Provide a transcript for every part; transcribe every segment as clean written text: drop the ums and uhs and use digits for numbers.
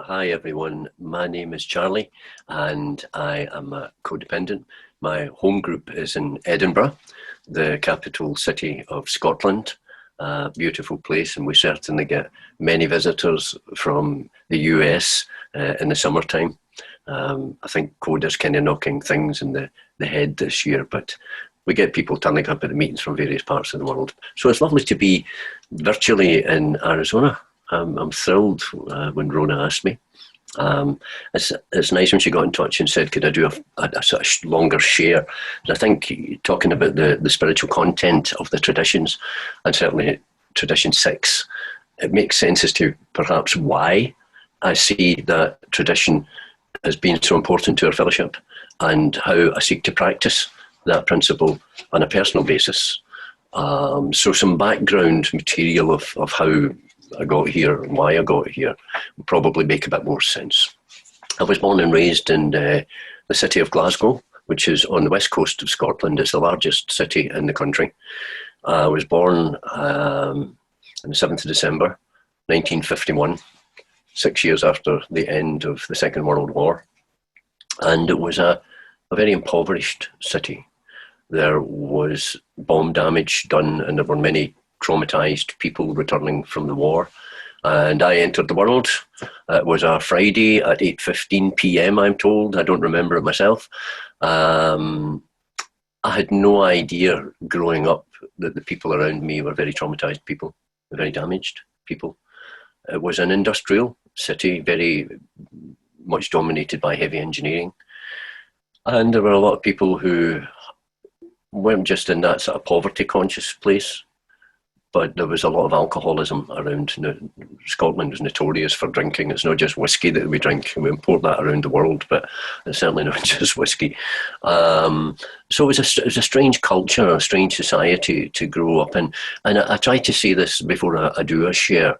Hi everyone, my name is Charlie and I am a codependent. My home group is in Edinburgh, the capital city of Scotland. A beautiful place, and we certainly get many visitors from the US in the summertime. I think CoDA's kind of knocking things in the head this year, but we get people turning up at the meetings from various parts of the world. So it's lovely to be virtually in Arizona. I'm thrilled when Rona asked me. It's nice when she got in touch and said, could I do a sort of longer share? And I think talking about the spiritual content of the traditions, and certainly tradition 6, it makes sense as to perhaps why I see that tradition as being so important to our fellowship, and how I seek to practice that principle on a personal basis. So some background material of how I got here and why I got here will probably make a bit more sense. I was born and raised in the city of Glasgow, which is on the west coast of Scotland. It's the largest city in the country. I was born on the 7th of December 1951, 6 years after the end of the Second World War. And it was a very impoverished city. There was bomb damage done, and there were many traumatized people returning from the war. And I entered the world. It was a Friday at 8:15 p.m, I'm told. I don't remember it myself. I had no idea growing up that the people around me were very traumatized people, very damaged people. It was an industrial city, very much dominated by heavy engineering. And there were a lot of people who weren't just in that sort of poverty-conscious place, but there was a lot of alcoholism around. Scotland is notorious for drinking. It's not just whiskey that we drink, and we import that around the world, but it's certainly not just whiskey. So it was a strange culture, a strange society to grow up in. And I try to say this before I do a share,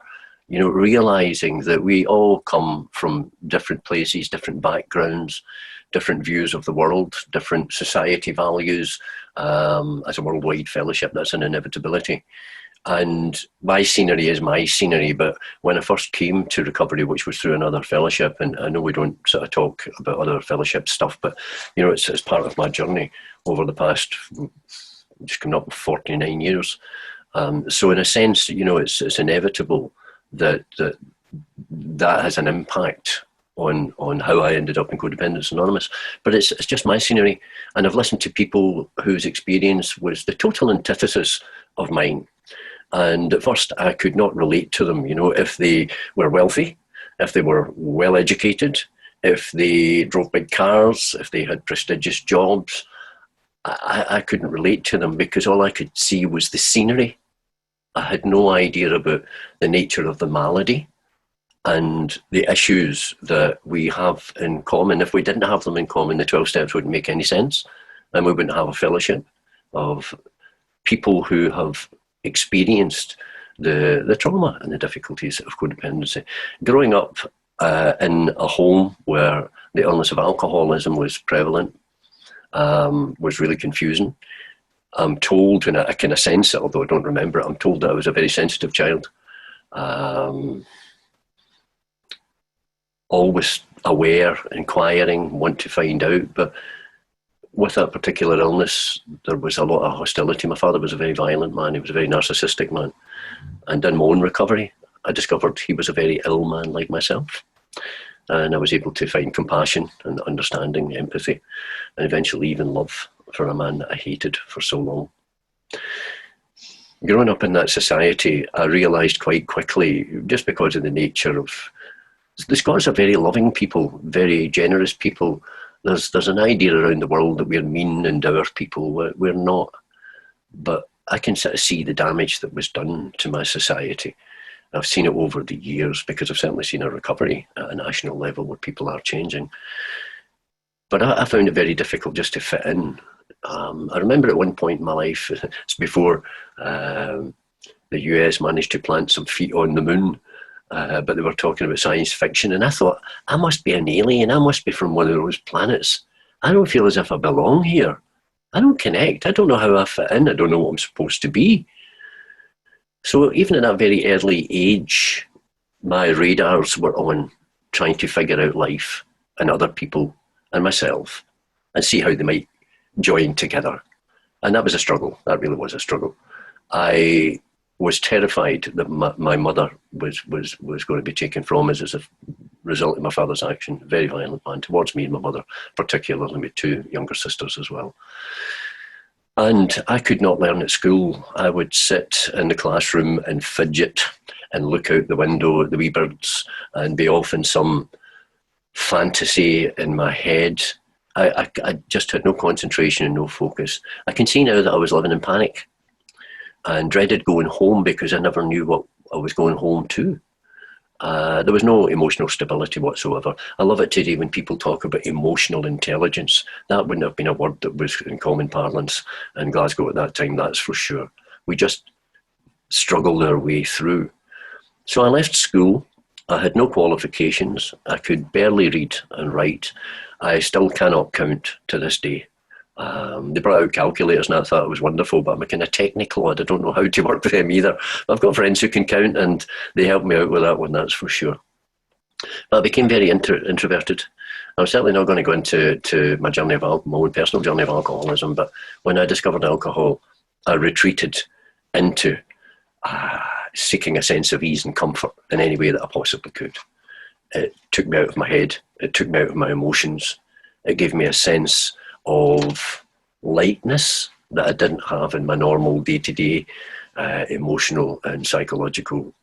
realizing that we all come from different places, different backgrounds, different views of the world, different society values. As a worldwide fellowship, that's an inevitability. And my scenery is my scenery, but when I first came to recovery, which was through another fellowship, and I know we don't sort of talk about other fellowship stuff, but it's part of my journey over the past, just coming up 49 years. So in a sense, it's inevitable that has an impact on how I ended up in Codependence Anonymous. But it's just my scenery, and I've listened to people whose experience was the total antithesis of mine. And at first I could not relate to them, if they were wealthy, if they were well educated, if they drove big cars, if they had prestigious jobs. I couldn't relate to them because all I could see was the scenery. I had no idea about the nature of the malady and the issues that we have in common. If we didn't have them in common, the 12 steps wouldn't make any sense, and we wouldn't have a fellowship of people who have experienced the trauma and the difficulties of codependency. Growing up in a home where the illness of alcoholism was prevalent was really confusing. I'm told, and I kind of sense it, although I don't remember it, I'm told that I was a very sensitive child. Always aware, inquiring, want to find out. But with that particular illness, there was a lot of hostility. My father was a very violent man. He was a very narcissistic man. And in my own recovery, I discovered he was a very ill man like myself. And I was able to find compassion and understanding, empathy, and eventually even love for a man that I hated for so long. Growing up in that society, I realised quite quickly, just because of the nature of... The Scots are very loving people, very generous people. There's an idea around the world that we're mean and dour people. We're not. But I can sort of see the damage that was done to my society. I've seen it over the years because I've certainly seen a recovery at a national level where people are changing. But I found it very difficult just to fit in. I remember at one point in my life, it's before the US managed to plant some feet on the moon, but they were talking about science fiction, and I thought, I must be an alien, I must be from one of those planets. I don't feel as if I belong here. I don't connect, I don't know how I fit in, I don't know what I'm supposed to be. So even at that very early age, my radars were on trying to figure out life and other people and myself and see how they might join together. And that was a struggle. That really was a struggle. I was terrified that my mother was going to be taken from us as a result of my father's action, very violent man towards me and my mother, particularly with two younger sisters as well. And I could not learn at school. I would sit in the classroom and fidget and look out the window at the wee birds and be off in some fantasy in my head. I just had no concentration and no focus. I can see now that I was living in panic and dreaded going home because I never knew what I was going home to. There was no emotional stability whatsoever. I love it today when people talk about emotional intelligence. That wouldn't have been a word that was in common parlance in Glasgow at that time, that's for sure. We just struggled our way through. So I left school. I had no qualifications. I could barely read and write. I still cannot count to this day. They brought out calculators and I thought it was wonderful, but I'm a kind of technical. I don't know how to work with them either. I've got friends who can count and they helped me out with that one, that's for sure. But I became very introverted. I'm certainly not going to go into my journey of my own personal journey of alcoholism, but when I discovered alcohol, I retreated into seeking a sense of ease and comfort in any way that I possibly could. It took me out of my head. It took me out of my emotions. It gave me a sense of lightness that I didn't have in my normal day-to-day emotional and psychological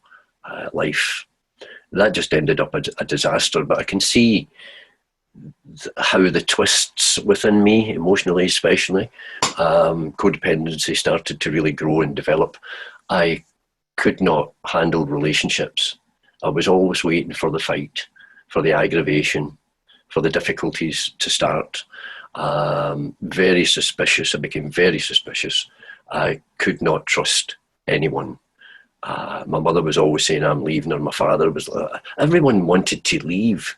life. That just ended up a disaster, but I can see how the twists within me, emotionally especially, codependency started to really grow and develop. I could not handle relationships. I was always waiting for the fight, for the aggravation, for the difficulties to start. Very suspicious. I became very suspicious. I could not trust anyone. My mother was always saying I'm leaving, or my father was. Everyone wanted to leave,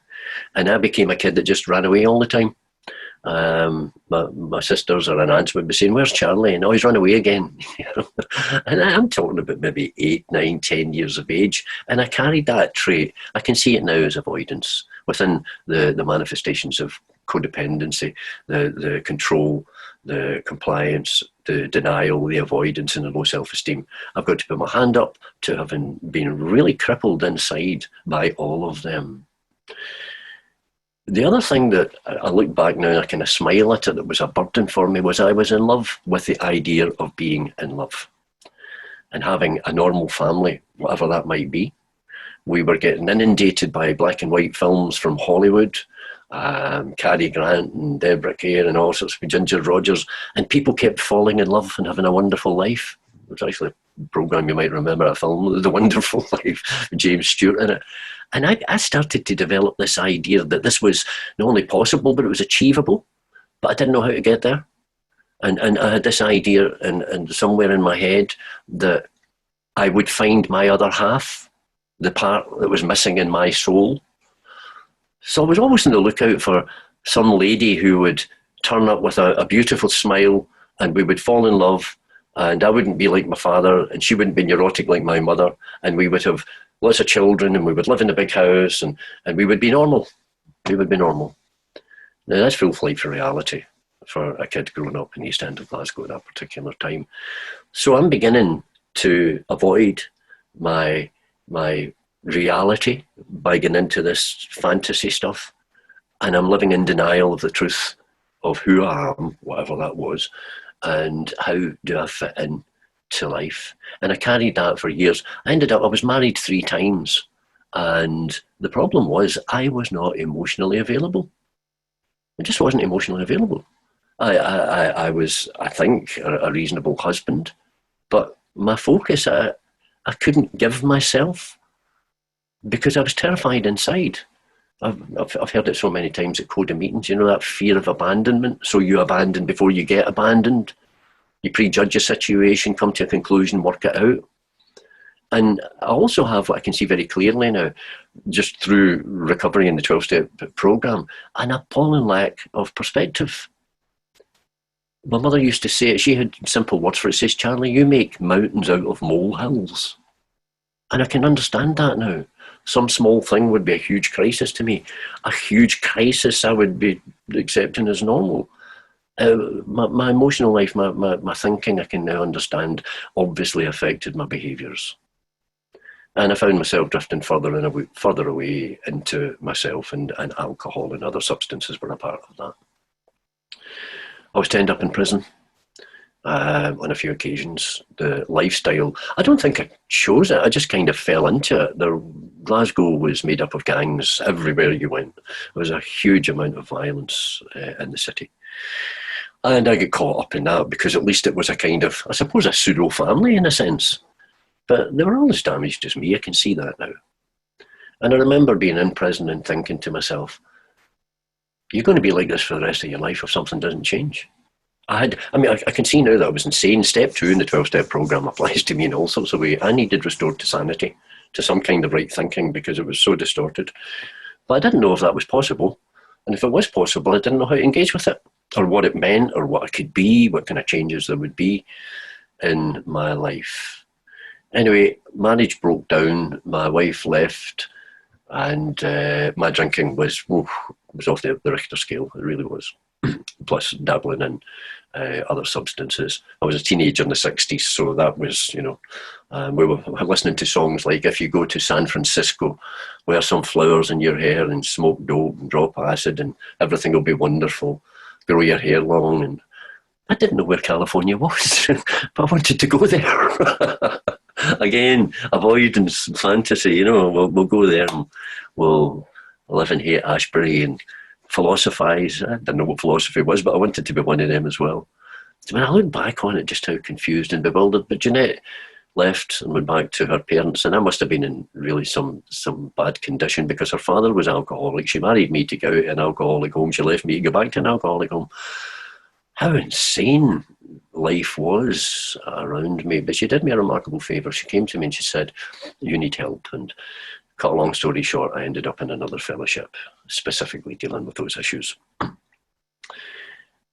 and I became a kid that just ran away all the time. My sisters or an aunts would be saying, "Where's Charlie?" And he's run away again. And I'm talking about maybe 8, 9, 10 years of age, and I carried that trait. I can see it now as avoidance within the manifestations of codependency, the control, the compliance, the denial, the avoidance, and the low self-esteem. I've got to put my hand up to having been really crippled inside by all of them. The other thing that I look back now and I kind of smile at it, that was a burden for me, was I was in love with the idea of being in love and having a normal family, whatever that might be. We were getting inundated by black and white films from Hollywood, Cary Grant and Deborah Kerr and all sorts of Ginger Rogers, and people kept falling in love and having a wonderful life. It was actually a program you might remember, a film, The Wonderful Life, with James Stewart in it. And I started to develop this idea that this was not only possible, but it was achievable, but I didn't know how to get there. And I had this idea and somewhere in my head that I would find my other half, the part that was missing in my soul. So I was always on the lookout for some lady who would turn up with a beautiful smile and we would fall in love, and I wouldn't be like my father and she wouldn't be neurotic like my mother, and we would have lots of children and we would live in a big house and we would be normal. We would be normal. Now that's full flight for reality for a kid growing up in the East End of Glasgow at that particular time. So I'm beginning to avoid my reality by getting into this fantasy stuff, and I'm living in denial of the truth of who I am, whatever that was, and how do I fit in to life. And I carried that for years. I was married 3 times, and the problem was I was not emotionally available. I just wasn't emotionally available. I was, I think, a reasonable husband, but my focus, I couldn't give myself because I was terrified inside. I've heard it so many times at CoDA meetings, you know, that fear of abandonment. So you abandon before you get abandoned. You prejudge a situation, come to a conclusion, work it out. And I also have what I can see very clearly now, just through recovery in the 12-step program, an appalling lack of perspective. My mother used to say it, she had simple words for it. It says, "Charlie, you make mountains out of molehills." And I can understand that now. Some small thing would be a huge crisis to me. A huge crisis I would be accepting as normal. My emotional life, my thinking, I can now understand, obviously affected my behaviours. And I found myself drifting further away into myself, and alcohol and other substances were a part of that. I was turned up in prison on a few occasions. The lifestyle, I don't think I chose it, I just kind of fell into it. Glasgow was made up of gangs everywhere you went. There was a huge amount of violence in the city. And I got caught up in that because at least it was a kind of, I suppose, a pseudo family in a sense. But they were all as damaged as me, I can see that now. And I remember being in prison and thinking to myself, you're going to be like this for the rest of your life if something doesn't change. I can see now that I was insane. Step 2 in the 12-step program applies to me in all sorts of ways. I needed restored to sanity, to some kind of right thinking, because it was so distorted. But I didn't know if that was possible. And if it was possible, I didn't know how to engage with it, or what it meant, or what it could be, what kind of changes there would be in my life. Anyway, marriage broke down, my wife left, and my drinking was off the Richter scale, it really was. Plus dabbling in other substances. I was a teenager in the 60s, so that was, we were listening to songs like, if you go to San Francisco, wear some flowers in your hair and smoke dope and drop acid and everything will be wonderful, grow your hair long. And I didn't know where California was, but I wanted to go there. Again, avoidance, fantasy, we'll go there and we'll live in Haight-Ashbury and philosophize. I didn't know what philosophy was, but I wanted to be one of them as well. So when I look back on it, just how confused and bewildered. But Jeanette left and went back to her parents, and I must have been in really some bad condition because her father was alcoholic. She married me to go out in an alcoholic home. She left me to go back to an alcoholic home. How insane life was around me. But she did me a remarkable favour. She came to me and she said, you need help. And cut a long story short, I ended up in another fellowship, specifically dealing with those issues.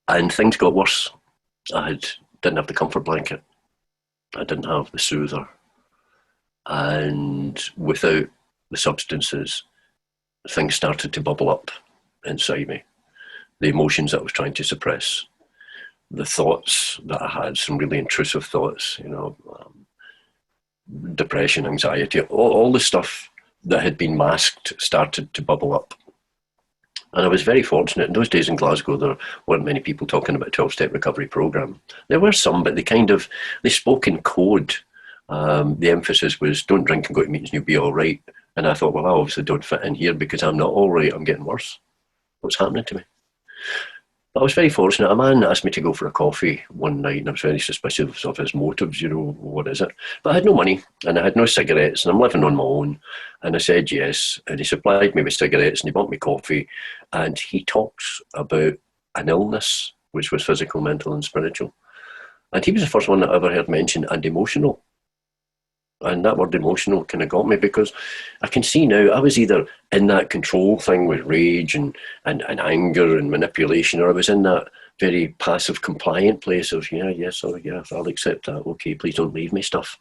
And things got worse. I didn't have the comfort blanket. I didn't have the soother. And without the substances, things started to bubble up inside me. The emotions that I was trying to suppress, the thoughts that I had, some really intrusive thoughts, depression, anxiety, all the stuff that had been masked started to bubble up. And I was very fortunate. In those days in Glasgow, there weren't many people talking about 12-step recovery program. There were some, but they spoke in code. The emphasis was don't drink and go to meetings and you'll be all right. And I thought, well, I obviously don't fit in here because I'm not all right, I'm getting worse. What's happening to me? But I was very fortunate. A man asked me to go for a coffee one night, and I was very suspicious of his motives, what is it? But I had no money, and I had no cigarettes, and I'm living on my own. And I said yes, and he supplied me with cigarettes, and he bought me coffee, and he talks about an illness, which was physical, mental, and spiritual. And he was the first one that I ever heard mentioned, and emotional. And that word emotional kind of got me because I can see now I was either in that control thing with rage and anger and manipulation, or I was in that very passive compliant place of, yes, I'll accept that. Okay, please don't leave me stuff.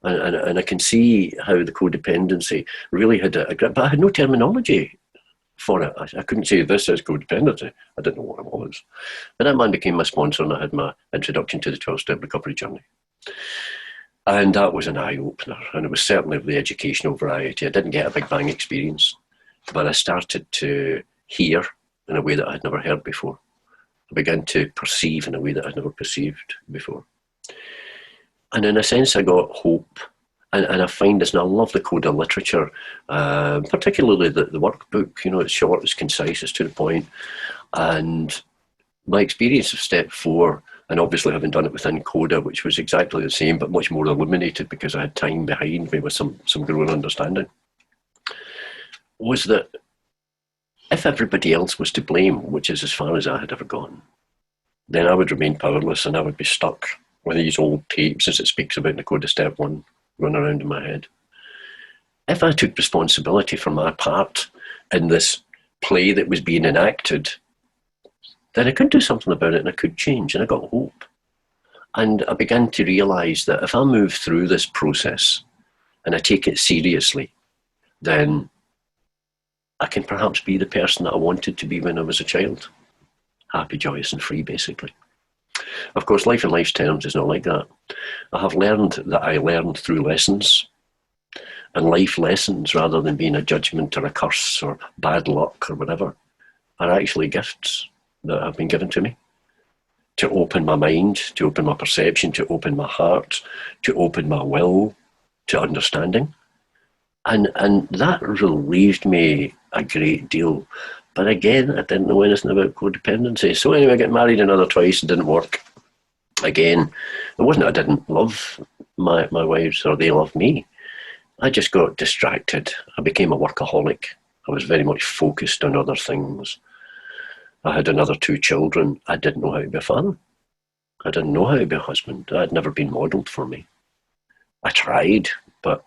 And I can see how the codependency really had a grip, but I had no terminology for it. I couldn't say this is codependency. I didn't know what it was. But that man became my sponsor, and I had my introduction to the 12-step recovery journey. And that was an eye-opener, and it was certainly of the educational variety. I didn't get a big bang experience, but I started to hear in a way that I had never heard before. I began to perceive in a way that I'd never perceived before. And in a sense, I got hope. And I find this, and I love the CoDA literature, particularly the workbook. It's short, it's concise, it's to the point. And my experience of step 4, and obviously having done it within CoDA, which was exactly the same, but much more illuminated because I had time behind me with some growing understanding, was that if everybody else was to blame, which is as far as I had ever gone, then I would remain powerless and I would be stuck with these old tapes, as it speaks about in the CoDA step 1, run around in my head. If I took responsibility for my part in this play that was being enacted, then I could do something about it and I could change, and I got hope. And I began to realise that if I move through this process and I take it seriously, then I can perhaps be the person that I wanted to be when I was a child. Happy, joyous and free, basically. Of course, life in life's terms is not like that. I have learned that I learned through lessons, and life lessons, rather than being a judgment or a curse or bad luck or whatever, are actually gifts that have been given to me to open my mind, to open my perception, to open my heart, to open my will to understanding. And that relieved me a great deal. But again, I didn't know anything about codependency. So anyway, I got married another twice. It didn't work. Again, it wasn't I didn't love my wives or they loved me. I just got distracted. I became a workaholic. I was very much focused on other things. I had another 2 children. I didn't know how to be a father. I didn't know how to be a husband. That had never been modelled for me. I tried, but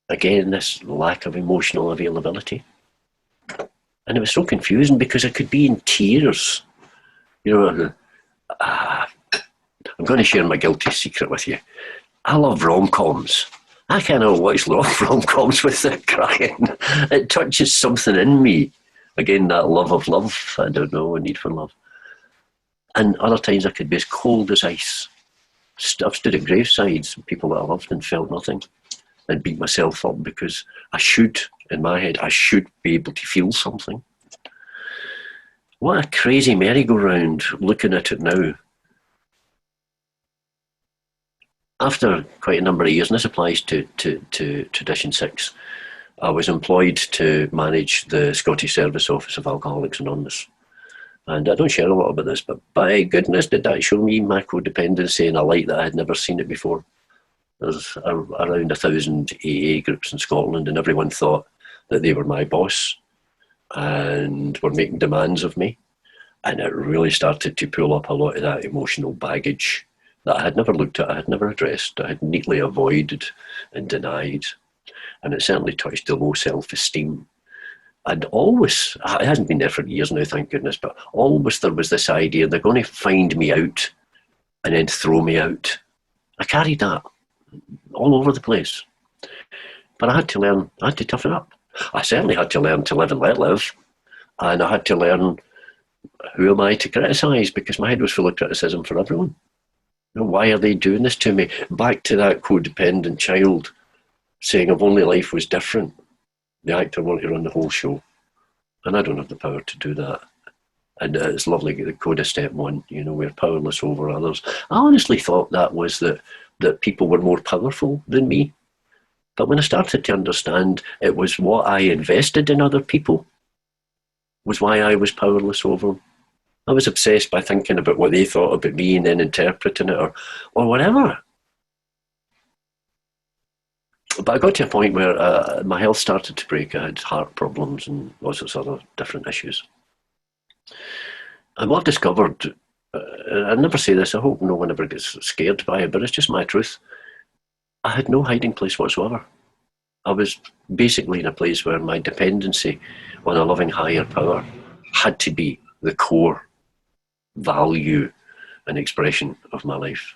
again, this lack of emotional availability. And it was so confusing because I could be in tears. You know, I'm going to share my guilty secret with you. I love rom-coms. I cannot watch rom-coms without crying. It touches something in me. Again, that love of love. I don't know, a need for love. And other times I could be as cold as ice. I've stood at gravesides of people that I loved and felt nothing, and beat myself up because I should, in my head, I should be able to feel something. What a crazy merry-go-round looking at it now. After quite a number of years, and this applies to Tradition 6, I was employed to manage the Scottish Service Office of Alcoholics Anonymous. And I don't share a lot about this, but by goodness did that show me my codependency in a light that I had never seen it before. There's around 1,000 AA groups in Scotland, and everyone thought that they were my boss and were making demands of me. And it really started to pull up a lot of that emotional baggage that I had never looked at, I had never addressed, I had neatly avoided and denied. And it certainly touched the low self-esteem. And always, it hasn't been there for years now, thank goodness, but always there was this idea they're going to find me out and then throw me out. I carried that all over the place. But I had to learn, I had to toughen up. I certainly had to learn to live and let live. And I had to learn, who am I to criticise? Because my head was full of criticism for everyone. You know, why are they doing this to me? Back to that codependent child saying if only life was different. The actor wanted to run the whole show. And I don't have the power to do that. And it's lovely, the CoDA step 1, you know, we're powerless over others. I honestly thought that was that people were more powerful than me. But when I started to understand it was what I invested in other people was why I was powerless over them. I was obsessed by thinking about what they thought about me and then interpreting it or whatever. But I got to a point where my health started to break. I had heart problems and all sorts of other different issues. And what I've discovered, I never say this, I hope no one ever gets scared by it, but it's just my truth. I had no hiding place whatsoever. I was basically in a place where my dependency on a loving higher power had to be the core value and expression of my life.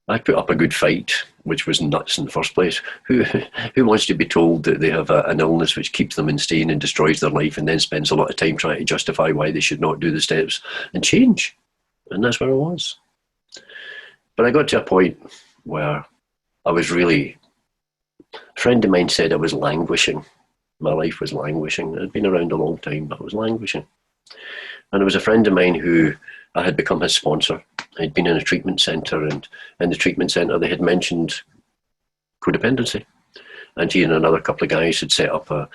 I put up a good fight, which was nuts in the first place. Who wants to be told that they have an illness which keeps them insane and destroys their life and then spends a lot of time trying to justify why they should not do the steps and change? And that's where I was. But I got to a point where I was really... A friend of mine said I was languishing. My life was languishing. I'd been around a long time, but I was languishing. And there was a friend of mine who I had become his sponsor. I'd been in a treatment centre, and in the treatment centre they had mentioned codependency. And he and another couple of guys had set up a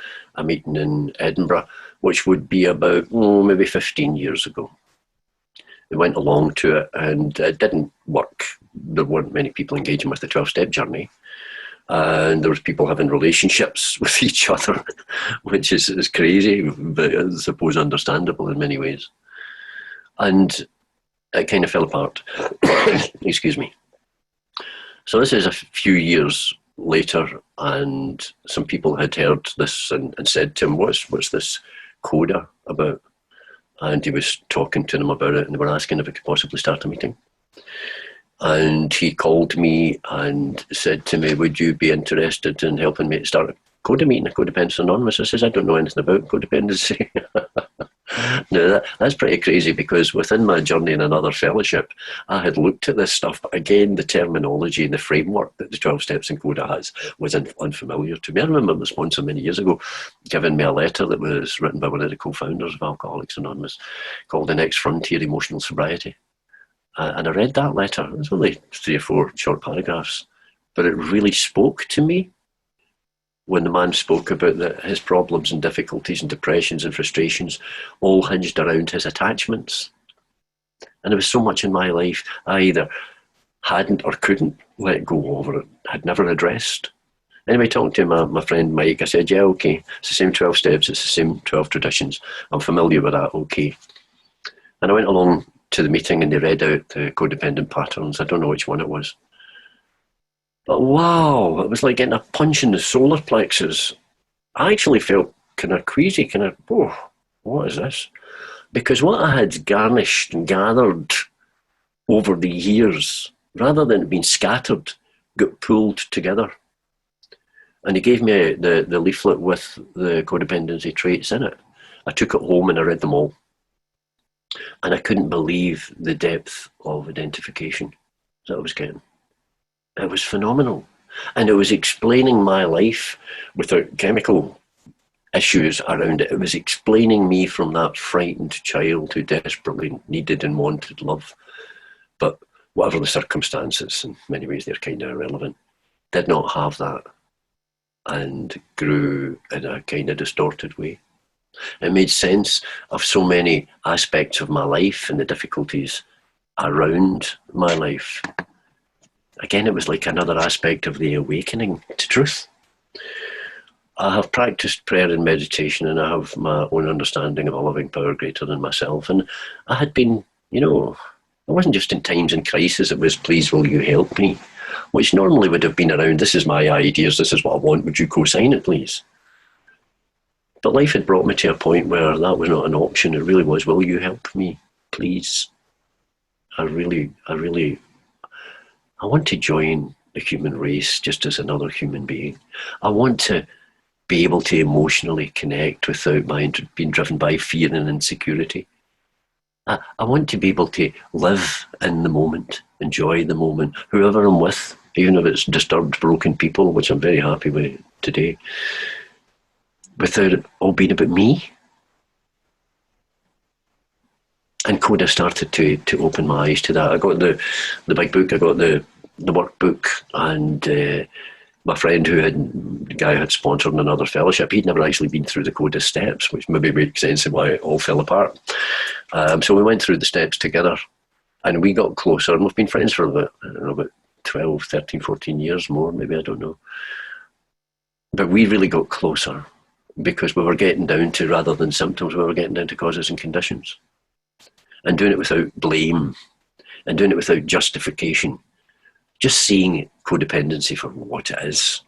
meeting in Edinburgh, which would be about maybe 15 years ago. They went along to it and it didn't work. There weren't many people engaging with the 12-step journey. And there was people having relationships with each other, which is crazy, but I suppose understandable in many ways. And it kind of fell apart. Excuse me. So this is a few years later, and some people had heard this and said to him, what's this CoDA about? And he was talking to them about it, and they were asking if we could possibly start a meeting. And he called me and said to me, would you be interested in helping me start a CoDA meeting, a Codependency Anonymous? I says, I don't know anything about codependency. Now, that's pretty crazy, because within my journey in another fellowship, I had looked at this stuff, but again, the terminology and the framework that the 12 steps in CoDA has was unfamiliar to me. I remember the sponsor many years ago giving me a letter that was written by one of the co-founders of Alcoholics Anonymous called The Next Frontier, Emotional Sobriety. And I read that letter. It was only 3 or 4 short paragraphs, but it really spoke to me when the man spoke about his problems and difficulties and depressions and frustrations all hinged around his attachments. And there was so much in my life I either hadn't or couldn't let go of, or had never addressed. Anyway, talking to my friend Mike, I said, yeah, okay, it's the same 12 steps, it's the same 12 traditions. I'm familiar with that, okay. And I went along to the meeting and they read out the codependent patterns. I don't know which one it was. But wow, it was like getting a punch in the solar plexus. I actually felt kind of queasy, oh, what is this? Because what I had garnished and gathered over the years, rather than being scattered, got pulled together. And he gave me the leaflet with the codependency traits in it. I took it home and I read them all. And I couldn't believe the depth of identification that I was getting. It was phenomenal. And it was explaining my life without chemical issues around it. It was explaining me from that frightened child who desperately needed and wanted love. But whatever the circumstances, in many ways they're kind of irrelevant, did not have that and grew in a kind of distorted way. It made sense of so many aspects of my life and the difficulties around my life. Again, it was like another aspect of the awakening to truth. I have practiced prayer and meditation, and I have my own understanding of a loving power greater than myself. And I had been, it wasn't just in times in crisis, it was, please will you help me? Which normally would have been around, this is my ideas, this is what I want, would you co-sign it, please? But life had brought me to a point where that was not an option. It really was, will you help me, please? I want to join the human race just as another human being. I want to be able to emotionally connect without being driven by fear and insecurity. I want to be able to live in the moment, enjoy the moment, whoever I'm with, even if it's disturbed, broken people, which I'm very happy with today, without it all being about me. And CoDA started to open my eyes to that. I got the big book, I got the workbook, and my friend the guy who had sponsored another fellowship, he'd never actually been through the CoDA steps, which maybe makes sense of why it all fell apart. So we went through the steps together, and we got closer, and we've been friends for about 12, 13, 14 years more, maybe, I don't know. But we really got closer because we were getting down to, rather than symptoms, we were getting down to causes and conditions. And doing it without blame, and doing it without justification. Just seeing codependency for what it is.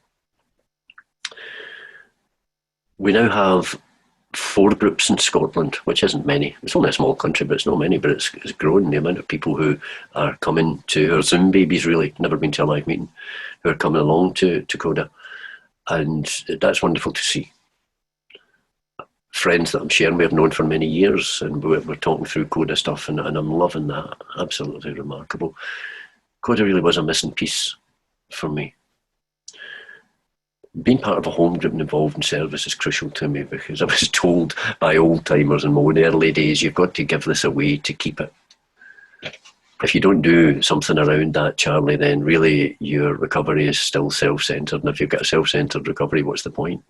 We now have 4 groups in Scotland, which isn't many. It's only a small country, but it's not many, but it's grown. The amount of people who are coming to, our Zoom babies really, never been to a live meeting, who are coming along to CoDA. And that's wonderful to see. Friends that I'm sharing with have known for many years, and we're talking through CoDA stuff, and I'm loving that. Absolutely remarkable. CoDA really was a missing piece for me. Being part of a home group and involved in service is crucial to me, because I was told by old timers in my own early days, you've got to give this away to keep it. If you don't do something around that, Charlie, then really your recovery is still self-centred. And if you've got a self-centred recovery, what's the point?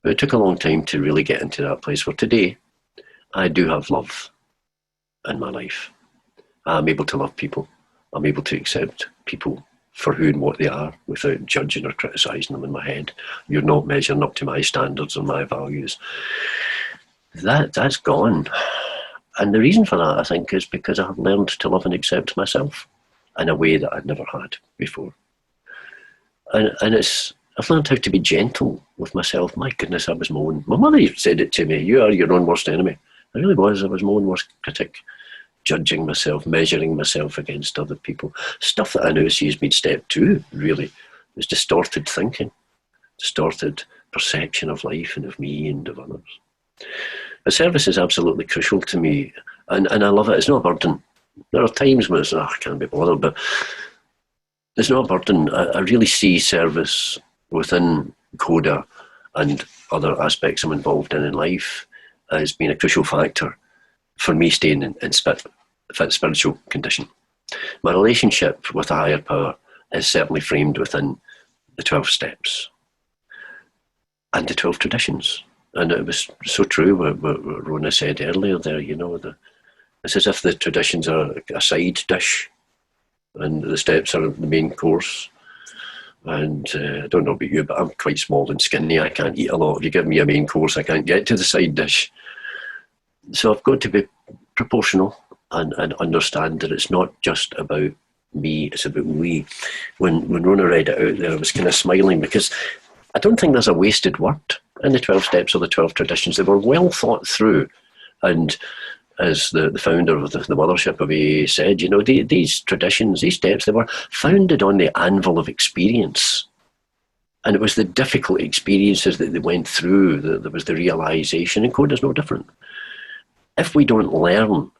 But it took a long time to really get into that place where today I do have love in my life. I'm able to love people. I'm able to accept people for who and what they are without judging or criticising them in my head. You're not measuring up to my standards and my values. That's gone. And the reason for that, I think, is because I have learned to love and accept myself in a way that I'd never had before. And I've learned how to be gentle with myself. My goodness, I was my own. My mother said it to me, you are your own worst enemy. I really was. I was my own worst critic. judging myself, measuring myself against other people. Stuff that I now see has been step 2, really. It's distorted thinking, distorted perception of life and of me and of others. But service is absolutely crucial to me, and I love it. It's not a burden. There are times when it's, I can't be bothered, but it's not a burden. I really see service within CoDA and other aspects I'm involved in life as being a crucial factor for me staying in fit spiritual condition. My relationship with a higher power is certainly framed within the 12 steps and the 12 traditions. And it was so true what Rona said earlier there, it's as if the traditions are a side dish and the steps are the main course. And I don't know about you, but I'm quite small and skinny. I can't eat a lot. If you give me a main course, I can't get to the side dish. So I've got to be proportional and understand that it's not just about me, it's about we. When Rona read it out there, I was kind of smiling because I don't think there's a wasted word in the 12 steps or the 12 traditions. They were well thought through. And as the founder of the mothership of AA said, these traditions, these steps, they were founded on the anvil of experience. And it was the difficult experiences that they went through, there was the realisation, and CoDA is no different. If we don't learn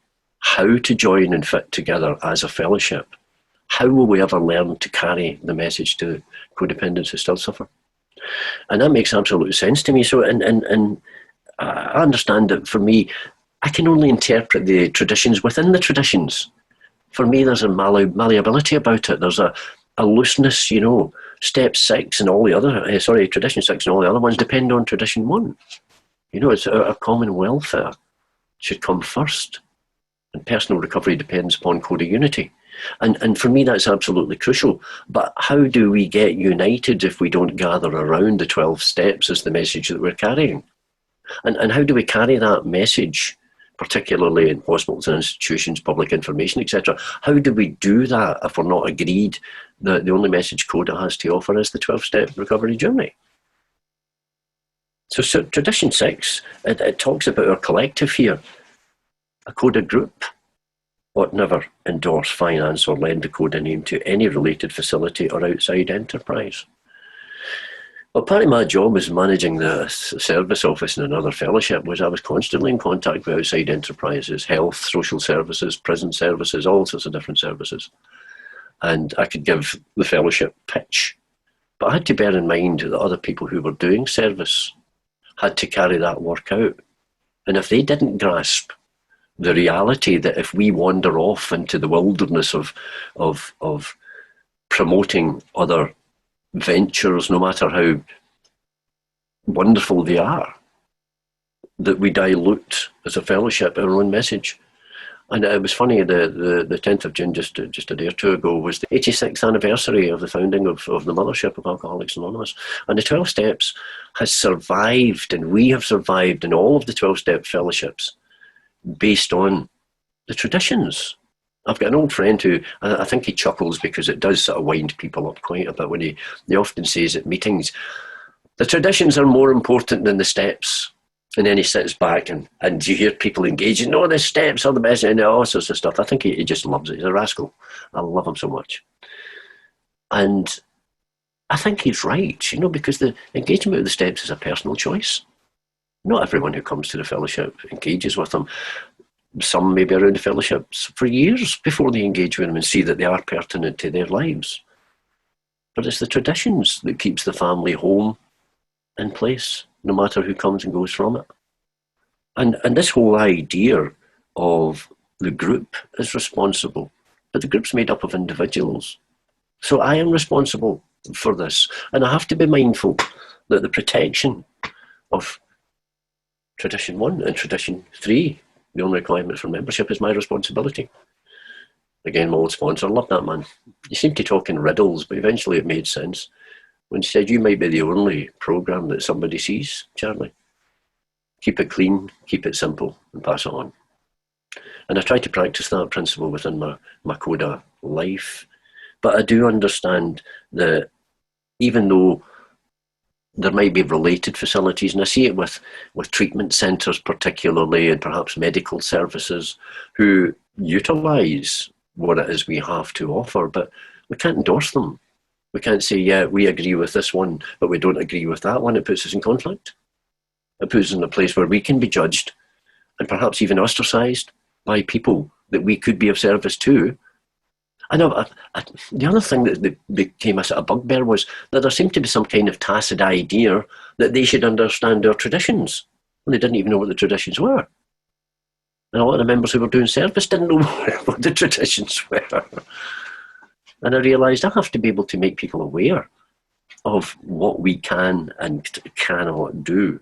how to join and fit together as a fellowship, how will we ever learn to carry the message to codependents who still suffer? And that makes absolute sense to me. So, and I understand that for me, I can only interpret the traditions within the traditions. For me, there's a malleability about it. There's a looseness, Step 6 and all the other, tradition 6 and all the other ones depend on tradition 1. It's our common welfare should come first. And personal recovery depends upon CoDA unity. And for me, that's absolutely crucial. But how do we get united if we don't gather around the 12 steps as the message that we're carrying? And how do we carry that message, particularly in hospitals and institutions, public information, etc.? How do we do that if we're not agreed that the only message CoDA has to offer is the 12-step recovery journey? So tradition 6, it talks about our collective here. A CoDA group ought never endorse, finance or lend the CoDA name to any related facility or outside enterprise. Well, part of my job as managing the service office in another fellowship was I was constantly in contact with outside enterprises, health, social services, prison services, all sorts of different services. And I could give the fellowship pitch. But I had to bear in mind that other people who were doing service had to carry that work out. And if they didn't grasp the reality that if we wander off into the wilderness of promoting other ventures, no matter how wonderful they are, that we dilute as a fellowship our own message. And it was funny, the 10th of June, just a day or two ago, was the 86th anniversary of the founding of the mothership of Alcoholics Anonymous. And the 12 Steps has survived, and we have survived in all of the 12-step fellowships based on the traditions. I've got an old friend who, I think he chuckles because it does sort of wind people up quite a bit when he often says at meetings, the traditions are more important than the steps. And then he sits back and you hear people engaging, no, the steps are the best, and all sorts of stuff. I think he just loves it. He's a rascal. I love him so much. And I think he's right, because the engagement with the steps is a personal choice. Not everyone who comes to the fellowship engages with them. Some may be around the fellowships for years before they engage with them and see that they are pertinent to their lives. But it's the traditions that keeps the family home in place, no matter who comes and goes from it. And this whole idea of the group is responsible, but the group's made up of individuals. So I am responsible for this, and I have to be mindful that the protection of Tradition 1 and Tradition 3, the only requirement for membership, is my responsibility. Again, my old sponsor, loved that man. He seemed to talk in riddles, but eventually it made sense. When he said, you might be the only programme that somebody sees, Charlie. Keep it clean, keep it simple, and pass it on. And I try to practice that principle within my CoDA life. But I do understand that even though there might be related facilities, and I see it with treatment centres particularly, and perhaps medical services, who utilise what it is we have to offer, but we can't endorse them. We can't say, yeah, we agree with this one, but we don't agree with that one. It puts us in conflict. It puts us in a place where we can be judged and perhaps even ostracised by people that we could be of service to. And the other thing that became a sort of bugbear was that there seemed to be some kind of tacit idea that they should understand our traditions, when they didn't even know what the traditions were. And a lot of the members who were doing service didn't know what the traditions were. And I realised I have to be able to make people aware of what we can and cannot do.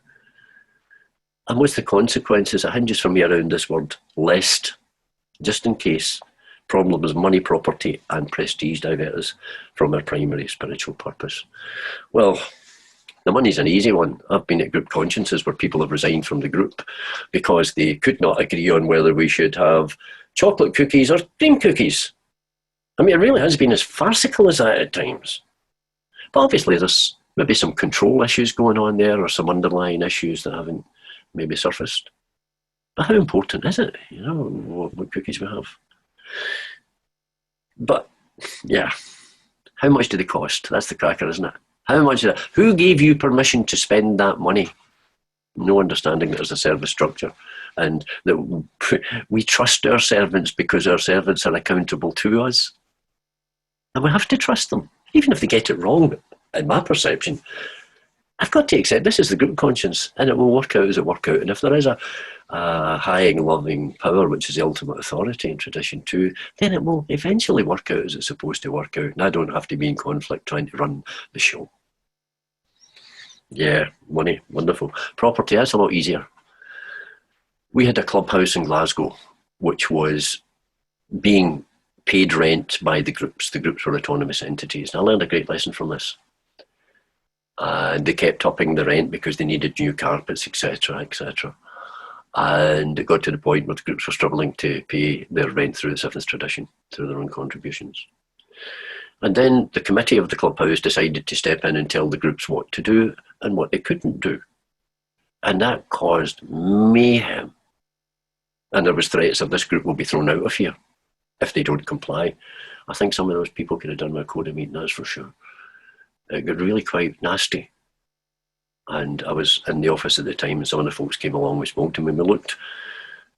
And what's the consequences? It hinges for me around this word, lest, just in case problems, money, property and prestige divert us from our primary spiritual purpose. Well, the money's an easy one. I've been at group consciences where people have resigned from the group because they could not agree on whether we should have chocolate cookies or cream cookies. I mean, it really has been as farcical as that at times. But obviously there's maybe some control issues going on there, or some underlying issues that haven't maybe surfaced. But how important is it, what cookies we have? But, yeah, how much do they cost? That's the cracker, isn't it? How much is it? Who gave you permission to spend that money? No understanding that there's a service structure and that we trust our servants because our servants are accountable to us. And we have to trust them, even if they get it wrong, in my perception. I've got to accept this is the group conscience, and it will work out as it work out. And if there is a high loving power, which is the ultimate authority in tradition too, then it will eventually work out as it's supposed to work out. And I don't have to be in conflict trying to run the show. Yeah, money, wonderful. Property, that's a lot easier. We had a clubhouse in Glasgow, which was being paid rent by the groups. The groups were autonomous entities. And I learned a great lesson from this. And they kept upping the rent because they needed new carpets, etc., etc. And it got to the point where the groups were struggling to pay their rent through the seventh tradition, through their own contributions. And then the committee of the clubhouse decided to step in and tell the groups what to do and what they couldn't do. And that caused mayhem. And there was threats of this group will be thrown out of here if they don't comply. I think some of those people could have done with a CoDA meeting, that's for sure. It got really quite nasty. And I was in the office at the time, and some of the folks came along, we spoke to them, and we looked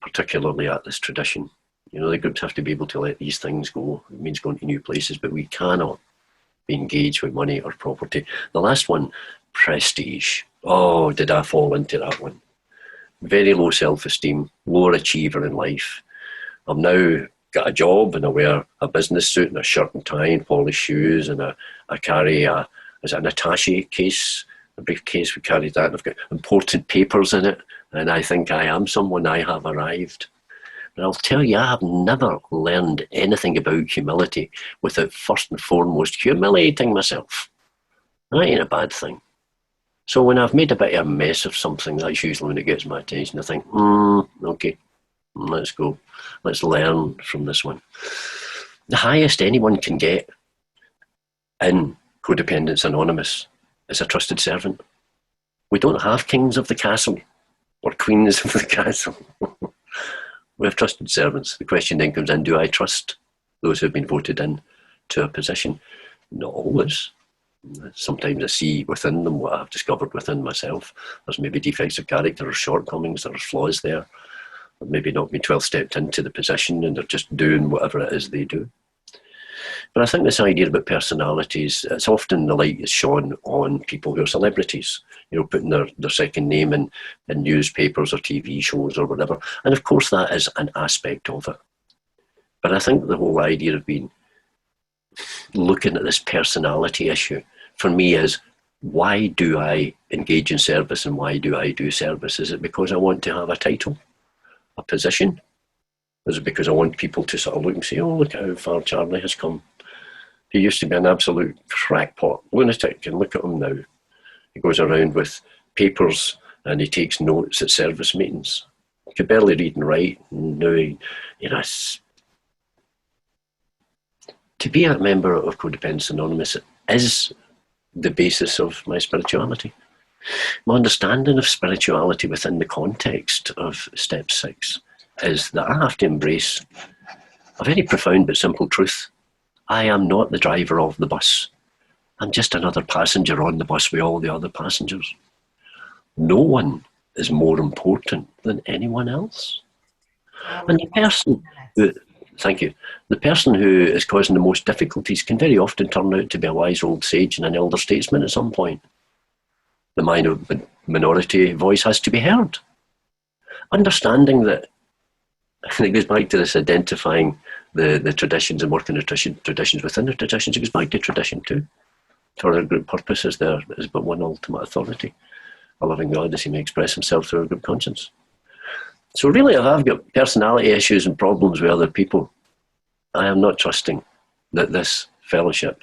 particularly at this tradition. The groups have to be able to let these things go. It means going to new places, but we cannot be engaged with money or property. The last one, prestige. Oh, did I fall into that one? Very low self-esteem, lower achiever in life. I've now got a job and I wear a business suit and a shirt and tie and polished shoes, and I carry an attaché case, a briefcase. We carry that, and I've got important papers in it, and I think I am someone. I have arrived. But I'll tell you, I have never learned anything about humility without first and foremost humiliating myself. That ain't a bad thing. So when I've made a bit of a mess of something, that's usually when it gets my attention. I think, okay, let's go. Let's learn from this one. The highest anyone can get in Codependence Anonymous is a trusted servant. We don't have kings of the castle or queens of the castle. We have trusted servants. The question then comes in, do I trust those who have been voted in to a position? Not always. Sometimes I see within them what I've discovered within myself. There's maybe defects of character or shortcomings, there are flaws there. They've maybe not been 12 stepped into the position and they're just doing whatever it is they do. But I think this idea about personalities, it's often the light is shone on people who are celebrities, putting their second name in newspapers or TV shows or whatever. And of course that is an aspect of it. But I think the whole idea of looking at this personality issue, for me is, why do I engage in service and why do I do service? Is it because I want to have a title, a position? Is it because I want people to sort of look and say, oh, look at how far Charlie has come. He used to be an absolute crackpot lunatic, and look at him now. He goes around with papers and he takes notes at service meetings. He could barely read and write. Now, to be a member of Codependence Anonymous is the basis of my spirituality. My understanding of spirituality within the context of Step 6 is that I have to embrace a very profound but simple truth. I am not the driver of the bus. I'm just another passenger on the bus with all the other passengers. No one is more important than anyone else. And the person who, thank you, the person who is causing the most difficulties can very often turn out to be a wise old sage and an elder statesman at some point. The minority voice has to be heard. Understanding that, and it goes back to this identifying the traditions and working the traditions within the traditions. It goes back to tradition too. For our group purposes, there is but one ultimate authority, a loving God as he may express himself through our group conscience. So really, if I've got personality issues and problems with other people, I am not trusting that this fellowship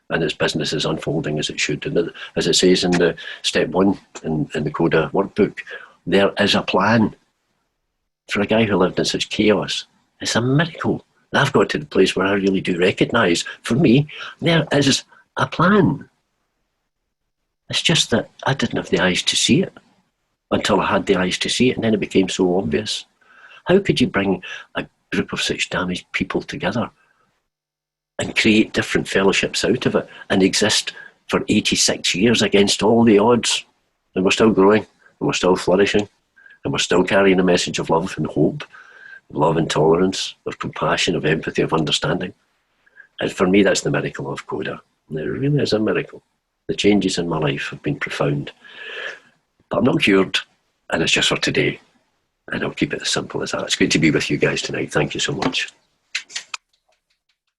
and its business is unfolding as it should. And as it says in the step 1 in the CoDA workbook, there is a plan. For a guy who lived in such chaos, it's a miracle. I've got to the place where I really do recognise, for me, there is a plan. It's just that I didn't have the eyes to see it until I had the eyes to see it, and then it became so obvious. How could you bring a group of such damaged people together and create different fellowships out of it and exist for 86 years against all the odds? And we're still growing, and we're still flourishing, and we're still carrying a message of love and hope, of love and tolerance, of compassion, of empathy, of understanding. And for me, that's the miracle of CoDA. And it really is a miracle. The changes in my life have been profound. But I'm not cured, and it's just for today. And I'll keep it as simple as that. It's good to be with you guys tonight. Thank you so much.